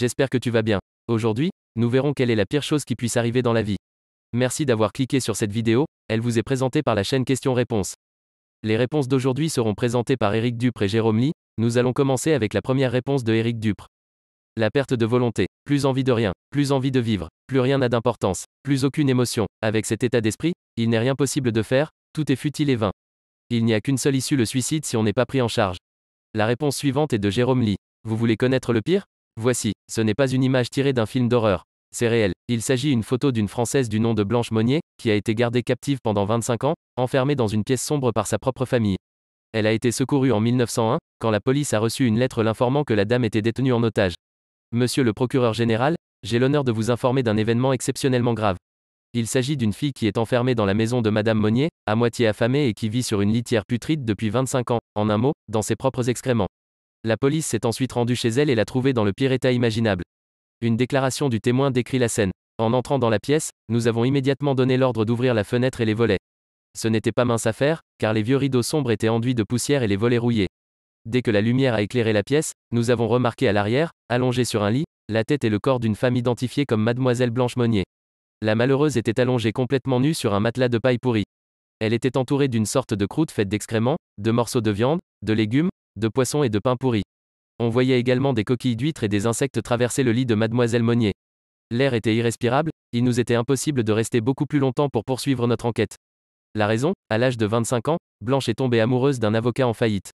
j'espère que tu vas bien. Aujourd'hui, nous verrons quelle est la pire chose qui puisse arriver dans la vie. Merci d'avoir cliqué sur cette vidéo, elle vous est présentée par la chaîne Questions-Réponses. Les réponses d'aujourd'hui seront présentées par Éric Dupre et Jérôme Lee. Nous allons commencer avec la première réponse de Éric Dupre. La perte de volonté, plus envie de rien, plus envie de vivre, plus rien n'a d'importance, plus aucune émotion. Avec cet état d'esprit, il n'est rien possible de faire, tout est futile et vain. Il n'y a qu'une seule issue, le suicide, si on n'est pas pris en charge. La réponse suivante est de Jérôme Lee. Vous voulez connaître le pire? Voici, ce n'est pas une image tirée d'un film d'horreur. C'est réel. Il s'agit d'une photo d'une Française du nom de Blanche Monnier, qui a été gardée captive pendant 25 ans, enfermée dans une pièce sombre par sa propre famille. Elle a été secourue en 1901, quand la police a reçu une lettre l'informant que la dame était détenue en otage. Monsieur le procureur général, j'ai l'honneur de vous informer d'un événement exceptionnellement grave. Il s'agit d'une fille qui est enfermée dans la maison de Madame Monnier, à moitié affamée et qui vit sur une litière putride depuis 25 ans, en un mot, dans ses propres excréments. La police s'est ensuite rendue chez elle et l'a trouvée dans le pire état imaginable. Une déclaration du témoin décrit la scène. En entrant dans la pièce, nous avons immédiatement donné l'ordre d'ouvrir la fenêtre et les volets. Ce n'était pas mince affaire, car les vieux rideaux sombres étaient enduits de poussière et les volets rouillés. Dès que la lumière a éclairé la pièce, nous avons remarqué à l'arrière, allongée sur un lit, la tête et le corps d'une femme identifiée comme Mademoiselle Blanche Monnier. La malheureuse était allongée complètement nue sur un matelas de paille pourrie. Elle était entourée d'une sorte de croûte faite d'excréments, de morceaux de viande, de légumes, de poissons et de pain pourri. On voyait également des coquilles d'huîtres et des insectes traverser le lit de Mademoiselle Monnier. L'air était irrespirable, il nous était impossible de rester beaucoup plus longtemps pour poursuivre notre enquête. La raison, à l'âge de 25 ans, Blanche est tombée amoureuse d'un avocat en faillite.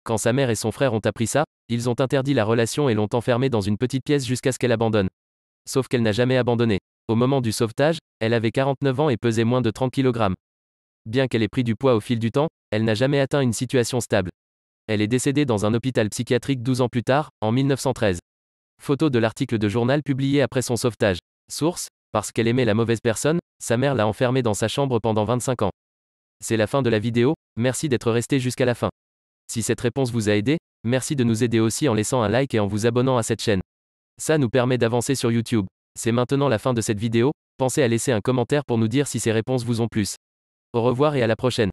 Quand sa mère et son frère ont appris ça, ils ont interdit la relation et l'ont enfermée dans une petite pièce jusqu'à ce qu'elle abandonne. Sauf qu'elle n'a jamais abandonné. Au moment du sauvetage, elle avait 49 ans et pesait moins de 30 kg. Bien qu'elle ait pris du poids au fil du temps, elle n'a jamais atteint une situation stable. Elle est décédée dans un hôpital psychiatrique 12 ans plus tard, en 1913. Photo de l'article de journal publié après son sauvetage. Source, parce qu'elle aimait la mauvaise personne, sa mère l'a enfermée dans sa chambre pendant 25 ans. C'est la fin de la vidéo, merci d'être resté jusqu'à la fin. Si cette réponse vous a aidé, merci de nous aider aussi en laissant un like et en vous abonnant à cette chaîne. Ça nous permet d'avancer sur YouTube. C'est maintenant la fin de cette vidéo, pensez à laisser un commentaire pour nous dire si ces réponses vous ont plu. Au revoir et à la prochaine.